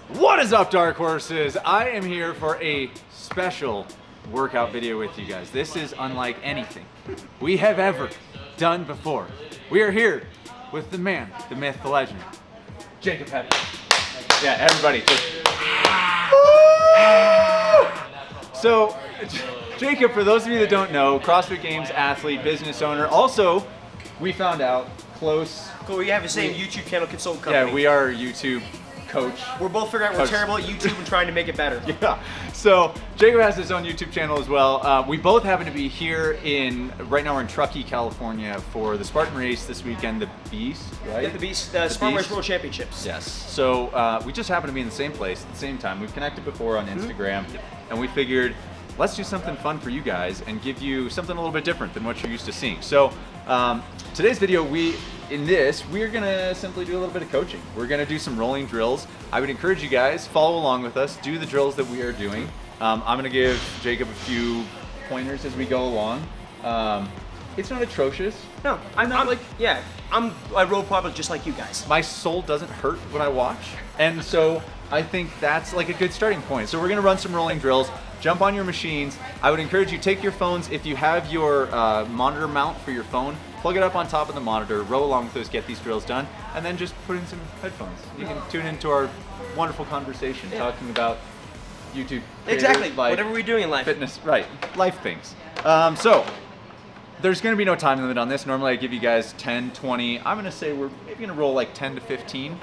What is up, Dark Horses? I am here for a special workout video with you guys. This is unlike anything we have ever done before. We are here with the man, the myth, the legend, Jacob Heppner. Yeah, everybody. So, Jacob, for those of you that don't know, CrossFit Games athlete, business owner. Also, we found out close. Cool, we have the same YouTube channel consultant company. Yeah, we are YouTube coach. We're both figuring out we're terrible at YouTube and trying to make it better. Yeah. So Jacob has his own YouTube channel as well. We both happen to be here right now we're in Truckee, California for the Spartan race this weekend, the Beast, right? Yeah, the Beast, Spartan World Championships. Yes. So we just happen to be in the same place at the same time. We've connected before on Instagram, and we figured let's do something fun for you guys and give you something a little bit different than what you're used to seeing. So today's video, we're gonna simply do a little bit of coaching. We're gonna do some rolling drills. I would encourage you guys, follow along with us, do the drills that we are doing. I'm gonna give Jacob a few pointers as we go along. It's not atrocious. No, I roll probably just like you guys. My soul doesn't hurt when I watch, and so I think that's like a good starting point. So we're gonna run some rolling drills. Jump on your machines. I would encourage you, take your phones. If you have your monitor mount for your phone, plug it up on top of the monitor, row along with us, get these drills done, and then just put in some headphones. You can tune into our wonderful conversation talking about YouTube. Exactly, life, whatever we're doing in life. Fitness, right, life things. So, there's gonna be no time limit on this. Normally I give you guys 10, 20. I'm gonna say we're maybe gonna roll like 10 to 15.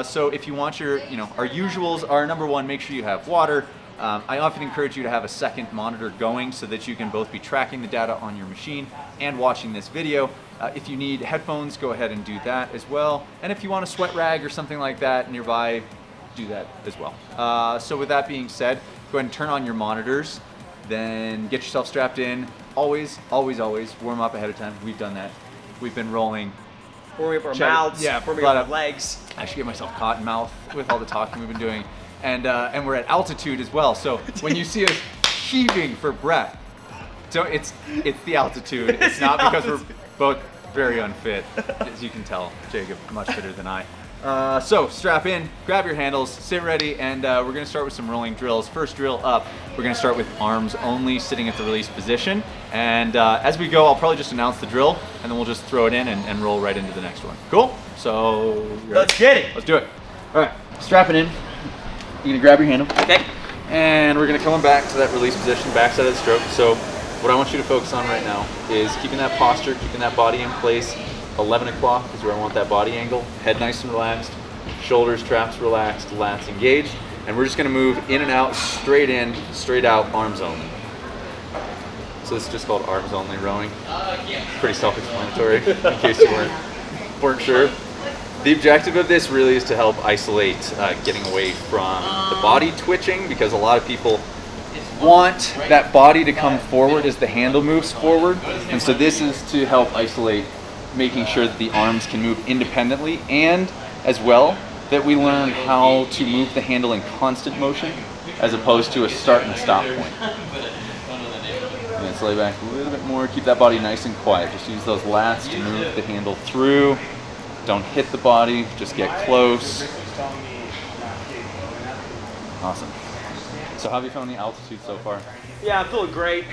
So if you want our usuals are number one, make sure you have water. I often encourage you to have a second monitor going so that you can both be tracking the data on your machine and watching this video. If you need headphones, go ahead and do that as well. And if you want a sweat rag or something like that nearby, do that as well. So with that being said, go ahead and turn on your monitors, then get yourself strapped in. Always, always, always warm up ahead of time. We've done that. We've been rolling. Warming up our mouths, warming up our legs. I should get myself cotton mouth with all the talking we've been doing. And we're at altitude as well. So when you see us heaving for breath, so it's the altitude. It's not because we're both very unfit, as you can tell. Jacob much fitter than I. So strap in, grab your handles, sit ready, and we're gonna start with some rolling drills. First drill up, we're gonna start with arms only, sitting at the release position. And as we go, I'll probably just announce the drill, and then we'll just throw it in and roll right into the next one. Cool? So let's get it. Let's do it. All right, strap it in. You're gonna grab your handle. Okay. And we're gonna come back to that release position, backside of the stroke. So what I want you to focus on right now is keeping that posture, keeping that body in place. 11 o'clock is where I want that body angle. Head nice and relaxed, shoulders, traps relaxed, lats engaged. And we're just gonna move in and out, straight in, straight out, arms only. So this is just called arms only rowing. Pretty self-explanatory, in case you weren't sure. The objective of this really is to help isolate getting away from the body twitching, because a lot of people want that body to come forward as the handle moves forward. And so this is to help isolate, making sure that the arms can move independently, and as well that we learn how to move the handle in constant motion as opposed to a start and stop point. And let's lay back a little bit more, keep that body nice and quiet. Just use those lats to move the handle through. Don't hit the body, just get close. Awesome. So how have you found the altitude so far? Yeah, I'm feeling great.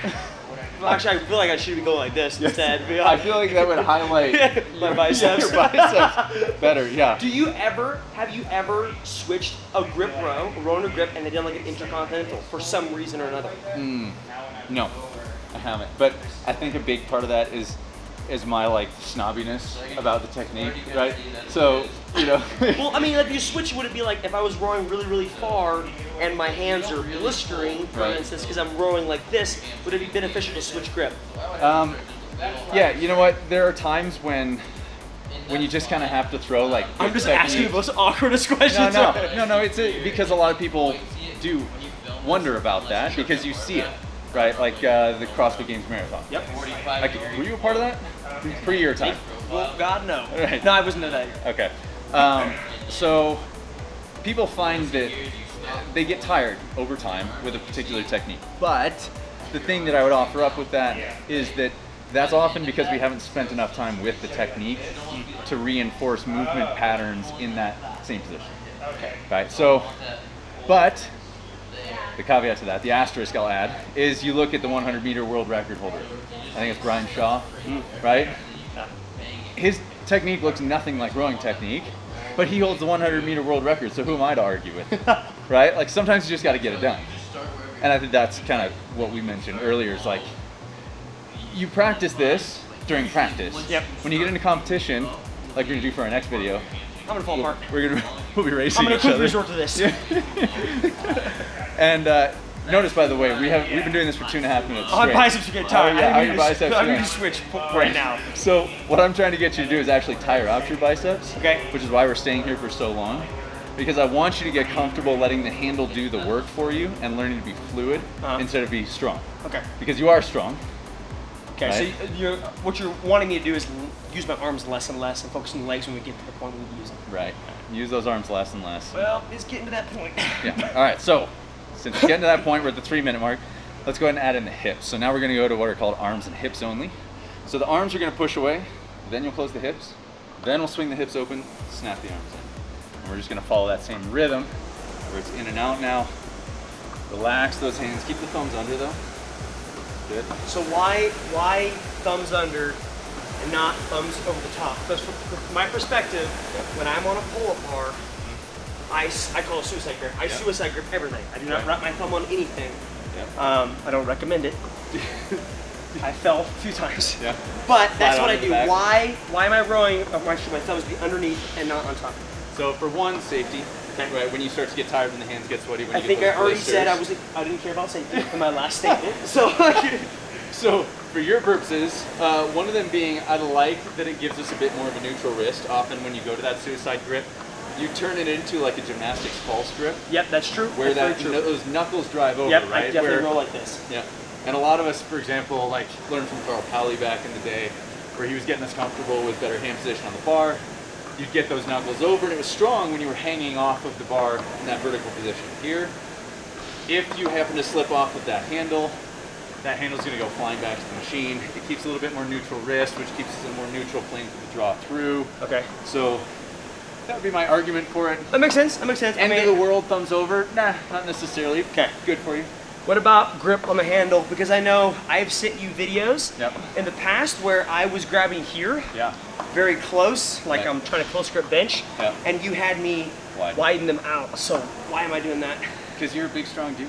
Well, actually, I feel like I should be going like this instead. I feel like that would highlight my biceps. Your biceps better, yeah. Have you ever switched a grip row, rowing a grip, and then done like an intercontinental for some reason or another? No, I haven't. But I think a big part of that is my snobbiness about the technique, right? So, Well, I mean, if you switch, would it be like if I was rowing really, really far and my hands are blistering, for instance, because I'm rowing like this, would it be beneficial to switch grip? Yeah, you know what? There are times when you just kind of have to throw I'm just asking the most awkwardest questions. No, it's because a lot of people do wonder about that because you see it. Right, like the CrossFit Games marathon. Yep. Were you a part of that? Pre your time? Well, God, no. Right. No, I wasn't at that. Okay. So people find that they get tired over time with a particular technique. But the thing that I would offer up with that is that that's often because we haven't spent enough time with the technique to reinforce movement patterns in that same position. Okay. Right. So, but the caveat to that, the asterisk I'll add, is you look at the 100-meter world record holder. I think it's Brian Shaw, right? Yeah. His technique looks nothing like rowing technique, but he holds the 100-meter world record, so who am I to argue with? Right? Like, sometimes you just got to get it done. And I think that's kind of what we mentioned earlier, is like, you practice this during practice. Yep. When you get into competition, like we're going to do for our next video, I'm gonna fall apart. we'll be racing I'm gonna each quick other. resort to this. And notice, by the way, we've been doing this for 2.5 minutes My straight. biceps are getting tired. How are your biceps I need doing? to switch right now. So what I'm trying to get you to do is actually tire out your biceps, Okay. which is why we're staying here for so long. Because I want you to get comfortable letting the handle do the work for you and learning to be fluid instead of be strong. Okay. Because you are strong. Okay. Right? So what you're wanting me to do is use my arms less and less and focus on the legs when we get to the point we need to use them. Right. Use those arms less and less. Well, it's getting to that point. Yeah. All right. So since we're getting to that point, we're at the 3-minute mark. Let's go ahead and add in the hips. So now we're going to go to what are called arms and hips only. So the arms are going to push away, then you'll close the hips, then we'll swing the hips open, snap the arms in. And we're just going to follow that same rhythm where it's in and out now. Relax those hands. Keep the thumbs under though. Good. So why thumbs under and not thumbs over the top? Because from my perspective, when I'm on a pull-up bar, I call it suicide grip. I suicide grip everything. I do not wrap my thumb on anything. Yep. I don't recommend it. I fell a few times. Yeah. But that's what I onto do. the back. Why am I rowing? Why should my thumbs be underneath and not on top? So for one, safety. Right, when you start to get tired and the hands get sweaty. When I you think get I those already said blisters. I didn't care about safety in my last statement. So So for your purposes, one of them being I like that it gives us a bit more of a neutral wrist. Often when you go to that suicide grip, you turn it into like a gymnastics false grip. Yep, that's true. Where that's those knuckles drive over, Yep, right? I definitely roll like this. Yeah. And a lot of us, for example, like learned from Carl Pally back in the day, where he was getting us comfortable with better hand position on the bar. You'd get those knuckles over, and it was strong when you were hanging off of the bar in that vertical position. Here, if you happen to slip off of that handle's going to go flying back to the machine. It keeps a little bit more neutral wrist, which keeps us in a more neutral plane for the draw through. Okay. So that would be my argument for it. That makes sense. That makes sense. End of the world, thumbs over? Nah, not necessarily. Okay. Good for you. What about grip on the handle? Because I know I've sent you videos Yep. in the past where I was grabbing here, Yeah. very close, like Right. I'm trying to close grip bench, Yep. and you had me widen them out. So why am I doing that? Because you're a big, strong dude,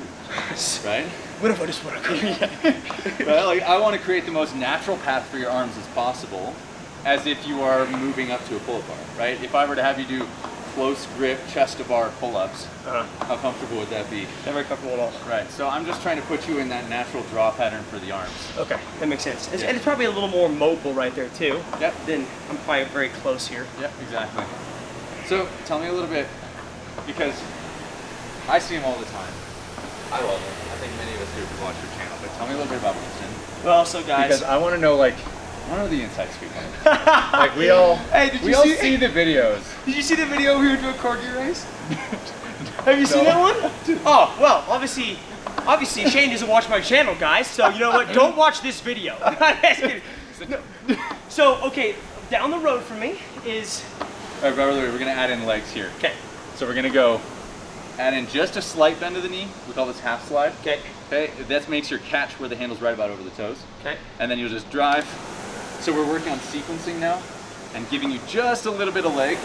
right? What if I just want to? Well, like, I want to create the most natural path for your arms as possible, as if you are moving up to a pull-up bar, right? If I were to have you do close grip chest to bar pull-ups, how comfortable would that be? Not very comfortable at all. Right, so I'm just trying to put you in that natural draw pattern for the arms. Okay, that makes sense. Yeah. And it's probably a little more mobile right there too. Yep. Then I'm probably very close here. Yep, exactly. So tell me a little bit, because I see him all the time. I love him. I think many of us do if we watch your channel, but tell me a little bit about Winston. Well, so guys. Because I want to know, like, I want to know the inside scoop on it. Like, we all, Hey, did we you all see- see the videos. Did you see the video we were doing Corgi race? Have you seen that one? Oh, well, obviously Shane doesn't watch my channel, guys, so you know what? Don't watch this video. No. So, okay, down the road from me is... All right, by the way, we're going to add in legs here. Okay. So we're going to go add in just a slight bend of the knee. We call this half slide. Okay. Okay, that makes your catch where the handle's right about over the toes. Okay. And then you'll just drive. So we're working on sequencing now and giving you just a little bit of leg,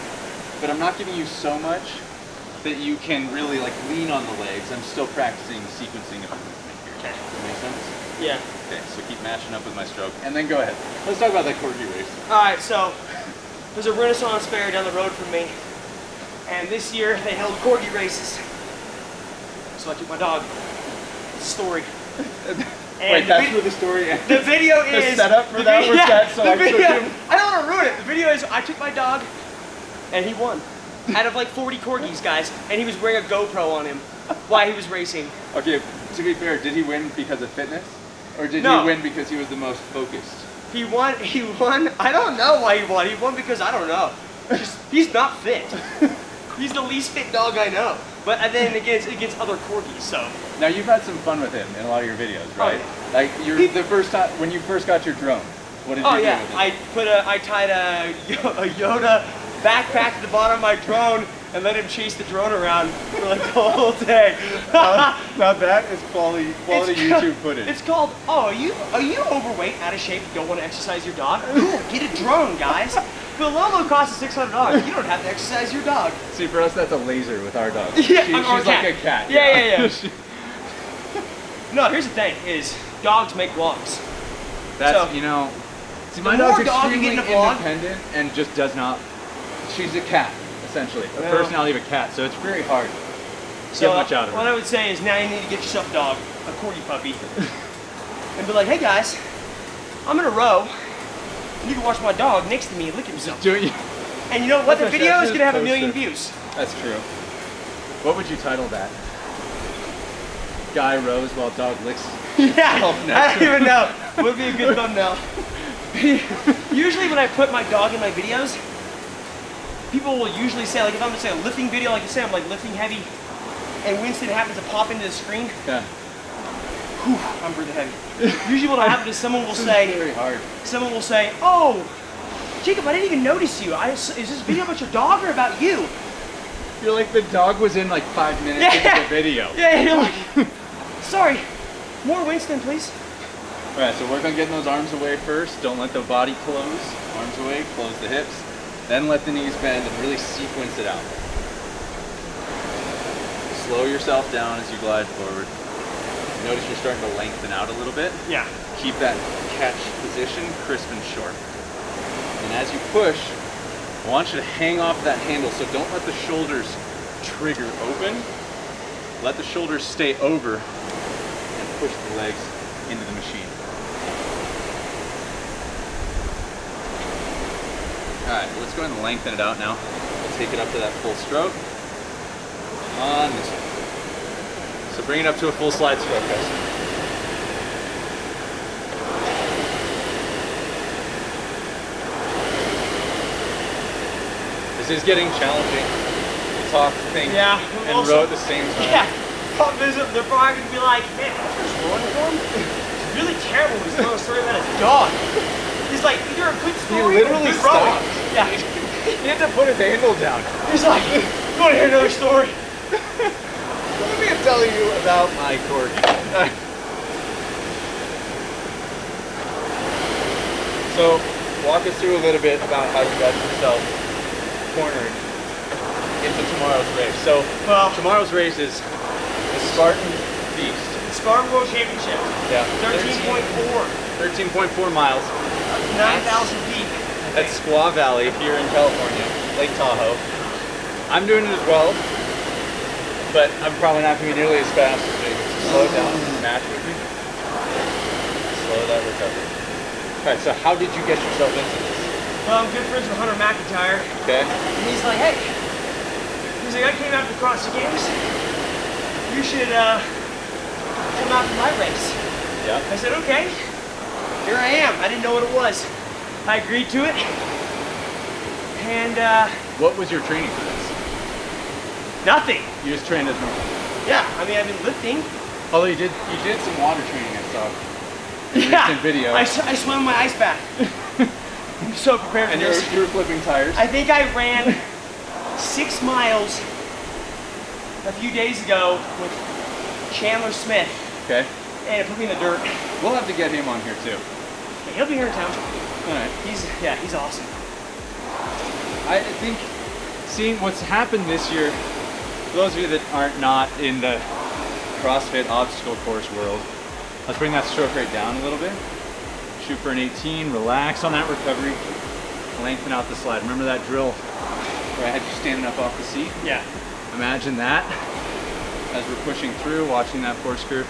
but I'm not giving you so much that you can really like lean on the legs. I'm still practicing sequencing of the movement here. Okay. Does that make sense? Yeah. Okay, so keep mashing up with my stroke. And then go ahead. Let's talk about that Corgi race. All right, so there's a Renaissance fair down the road from me, and this year they held Corgi races. So I took my dog. Story. And Wait, that's where the story ends? The video is... The setup for that was that, so the I took video, him. I don't want to ruin it. The video is I took my dog, and he won. Out of like 40 Corgis, guys, and he was wearing a GoPro on him while he was racing. Okay, to be fair, did he win because of fitness? Or did No. he win because he was the most focused? He won, I don't know why he won. He won because I don't know. He's not fit. He's the least fit dog I know. But then against other Corgis, so. Now you've had some fun with him in a lot of your videos, right? Oh, Like the first time when you first got your drone, what did you do with it? I tied a Yoda backpack to the bottom of my drone, and let him chase the drone around for like the whole day. Now that is quality YouTube footage. It's called, oh, are you overweight, out of shape, don't want to exercise your dog? Cool, get a drone, guys. Filolo costs $600. You don't have to exercise your dog. See, for us, that's a laser with our dog. Yeah, she's like a cat. Yeah. No, here's the thing: is dogs make vlogs. That's So, you know. See, the my more dog's dog you extremely get in a vlog- independent and just does not. She's a cat, essentially, a Yeah. personality of a cat. So it's very hard to So get much out of what her. I would say is now you need to get yourself a dog, a corgi puppy, and be like, hey guys, I'm in a row. And you can watch my dog next to me lick himself. Do it. And you know what? The That's video is actually gonna have a 1 million poster. views. That's true. What would you title that? Guy rows while dog licks. Yeah, Oh, no. I don't even know. Would be a good thumbnail. Usually when I put my dog in my videos, people will usually say, like if I'm gonna say a lifting video, like you say, I'm like lifting heavy, and Winston happens to pop into the screen, Yeah. whew, I'm breathing heavy. Usually what will happen is someone will say, Very hard. oh, Jacob, I didn't even notice you. Is this video about your dog or about you? You're like the dog was in like 5 minutes Yeah. into the video. Yeah, you're like, sorry, more Winston, please. All right, so work on getting those arms away first. Don't let the body close. Arms away, close the hips. Then let the knees bend and really sequence it out. Slow yourself down as you glide forward. Notice you're starting to lengthen out a little bit. Yeah. Keep that catch position crisp and short. And as you push, I want you to hang off that handle, so don't let the shoulders trigger open. Let the shoulders stay over and push the legs into the machine. All right, let's go ahead and lengthen it out now. We'll take it up to that full stroke on this one. So bring it up to a full slide stroke, guys. This is getting challenging to talk, think, Yeah, and also- row at the same time. Yeah. Problem is, they're probably gonna be like, man, what's going on? It's really terrible when he's telling a story about his dog. He's like, either a good story or a literally good rowing. stopped. Yeah. He had to put his handle down. He's like, you wanna hear another story? Let me tell you about my corgi. So, walk us through a little bit about how you got yourself cornered into tomorrow's race. So, Well, tomorrow's race is the Spartan Beast. Spartan World Championships, Yeah. 13.4, 13.4 miles 9,000 feet. at Squaw Valley here in California, Lake Tahoe. I'm doing it as well, but I'm probably not going to be nearly as fast as Jacob. Slow it down, match with me. Slow that recovery. All right, so how did you get yourself into this? Well, I'm good friends with Hunter McIntyre, Okay. and he's like, hey, I came out to CrossFit Games. You should come out to my race. Yeah. I said, okay. Here I am. I didn't know what it was. I agreed to it. And What was your training for this? nothing. You just trained as normal. Yeah, I mean, I've been lifting. Although you did some water training, I saw. In Yeah, recent video. I swam in my ice bath. I'm so prepared for And this. you were flipping tires. I think I ran 6 miles a few days ago with Chandler Smith, Okay. and it put me in the dirt. We'll have to get him on here too. Yeah, he'll be here in town. All right. He's awesome. I think seeing what's happened this year, for those of you that aren't not in the CrossFit obstacle course world, let's bring that stroke rate down a little bit. Shoot for an 18, relax on that recovery, lengthen out the slide. Remember that drill where I had you standing up off the seat? Yeah. Imagine that as we're pushing through, watching that corkscrew.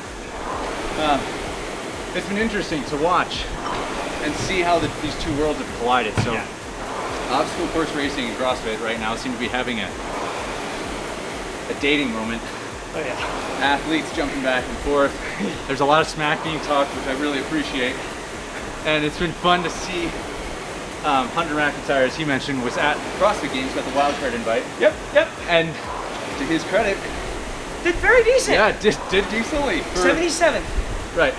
It's been interesting to watch and see how these two worlds have collided. So, Yeah. obstacle course racing and CrossFit right now seem to be having a dating moment. Oh yeah. Athletes jumping back and forth. There's a lot of smack being talked, which I really appreciate. And it's been fun to see Hunter McIntyre, as he mentioned, was at CrossFit Games, got the wildcard invite. Yep. And to his credit, Did very decent. yeah, did decently. 77. Right.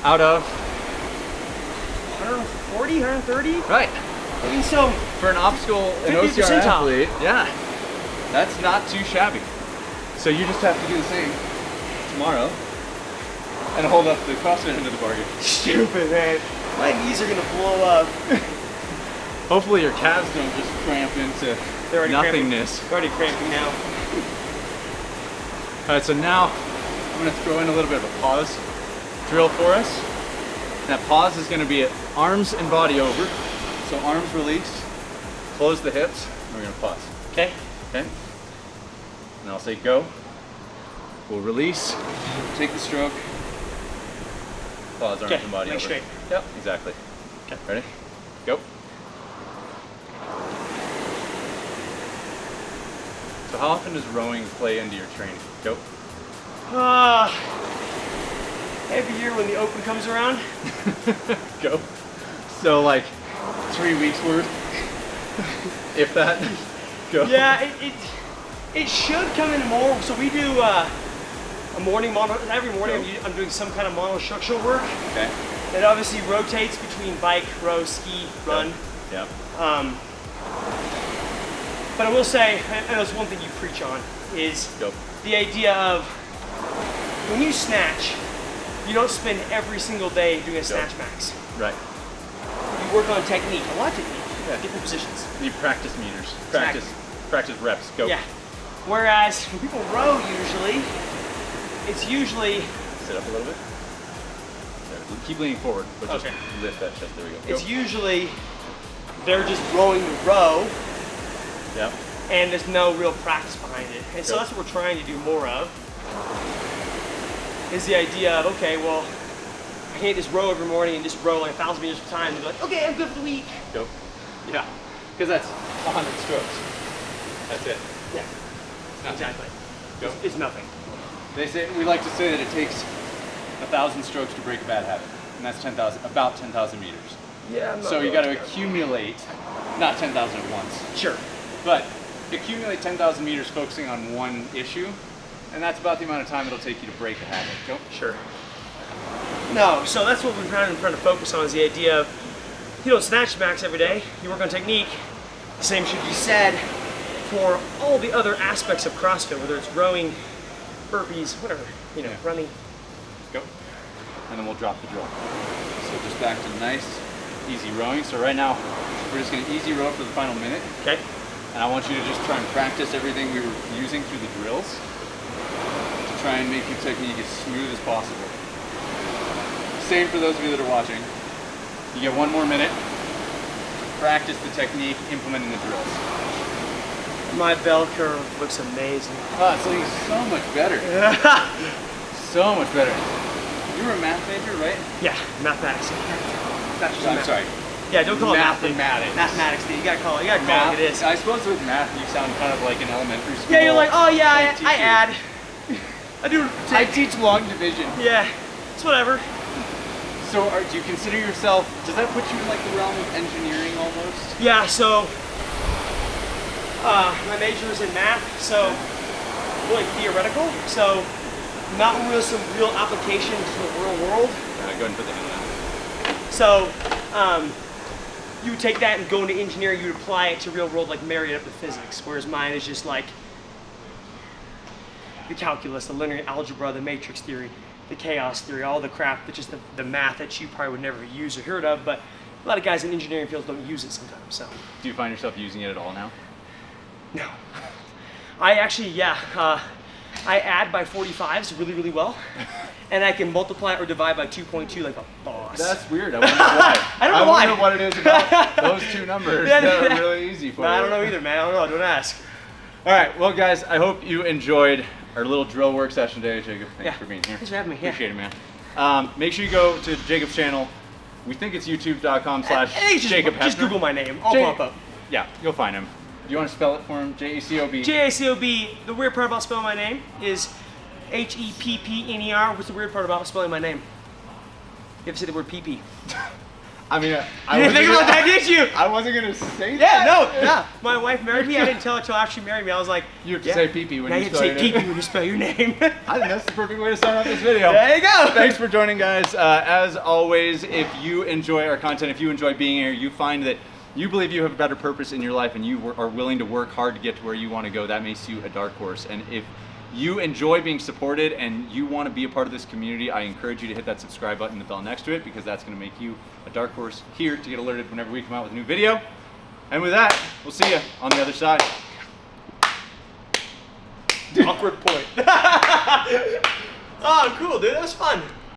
Out of 140, 130. right. I mean, so For an obstacle, an 50th OCR percentile. athlete, yeah. That's not too shabby. So you just have to do the same tomorrow and hold up the CrossFit end of the bargain. Stupid, man. My knees are gonna blow up. Hopefully your calves don't just cramp into nothingness. They're already cramping now. All right, so now I'm gonna throw in a little bit of a pause drill for us. That pause is gonna be at arms and body over. So arms release, close the hips, and we're gonna pause. Okay. Okay? And I'll say go. We'll release, take the stroke, pause, arms and body leg over. straight. Yep, exactly. Okay. Ready? Go. So how often does rowing play into your training? Go. Every year when the Open comes around. Go. So like 3 weeks worth, if that. Go. Yeah, it should come in more. So we do a morning mono. Every morning I'm doing some kind of monostructural work. Okay. It obviously rotates between bike, row, ski, run. Yep. But I will say, and that's one thing you preach on, is Go. the idea of when you snatch, you don't spend every single day doing a snatch max. Right. You work on technique, a lot of technique, different positions. You practice meters. Exactly. Practice reps. Go. Yeah. Whereas when people row, it's usually Sit up a little bit. There. Keep leaning forward, but just lift that chest. There we go. it's usually they're just rowing the row, Yep. and there's no real practice behind it. And so that's what we're trying to do more of. Is the idea of, okay, well, I can't just row every morning and just row like 1,000 meters at a time and be like, okay, I'm good for the week. Go. Yeah. Because that's 100 strokes. That's it. Yeah, Nothing. exactly. Go. It's nothing. We like to say that it takes 1,000 strokes to break a bad habit, and that's about 10,000 meters. Yeah. So you got to accumulate, not 10,000 at once, Sure. but accumulate 10,000 meters focusing on one issue, and that's about the amount of time it'll take you to break a habit. Go. Sure. No, so that's what we're trying to focus on, is the idea of, you don't snatch max every day, you work on technique. The same should be said for all the other aspects of CrossFit, whether it's rowing, burpees, whatever, running. Go. And then we'll drop the drill. So just back to nice, easy rowing. So right now, we're just gonna easy row for the final minute. Okay. And I want you to just try and practice everything we were using through the drills to try and make your technique as smooth as possible. Same for those of you that are watching. You get 1 more minute to practice the technique implementing the drills. My bell curve looks amazing. Oh, it's looking so much better. So much better. You were a math major, right? Yeah, mathematics. I'm sorry. Yeah, don't call it math. Mathematics. Mathematics, you gotta call it. Math, It is. I suppose with math you sound kind of like an elementary school. Yeah, you're like, oh yeah, teacher. I add. I teach long division. Yeah, it's whatever. So do you consider yourself, does that put you in like the realm of engineering almost? Yeah, so my major is in math, so really theoretical. So not really some real application to the real world. Go ahead and put the hand on. So you would take that and go into engineering, you would apply it to real world, like marry it up with physics, whereas mine is just like the calculus, the linear algebra, the matrix theory, the chaos theory, all the crap, that's just the math that you probably would never use or heard of, but a lot of guys in engineering fields don't use it sometimes, so. Do you find yourself using it at all now? No. I actually, I add by 45s really, really well, and I can multiply or divide by 2.2 like a boss. That's weird. I wonder why. I don't know why. I wonder what it is about those two numbers that are really easy for you. I don't know either, man. I don't know. Don't ask. All right. Well, guys, I hope you enjoyed our little drill work session today. Jacob, thanks for being here. Thanks for having me. Yeah. Appreciate it, man. Make sure you go to Jacob's channel. We think it's youtube.com/Jacob Heppner. Just Google my name. I'll pop up. Yeah, you'll find him. Do you want to spell it for him? Jacob. Jacob. The weird part about spelling my name is Heppner. What's the weird part about spelling my name? You have to say the word PP. I mean, You didn't think about that, did you? I wasn't gonna say that. Yeah, no, yeah. My wife married me. I didn't tell her till after she married me. I was like, You have to say PP when now you you have to spell say your name. PP when you spell your name. I think that's the perfect way to start off this video. There you go. Thanks for joining, guys. As always, if you enjoy our content, if you enjoy being here, you find that you believe you have a better purpose in your life and you are willing to work hard to get to where you want to go, that makes you a dark horse. And if you enjoy being supported and you want to be a part of this community, I encourage you to hit that subscribe button and the bell next to it, because that's going to make you a dark horse here to get alerted whenever we come out with a new video. And with that, we'll see you on the other side. Awkward point. Oh, cool, dude. That was fun.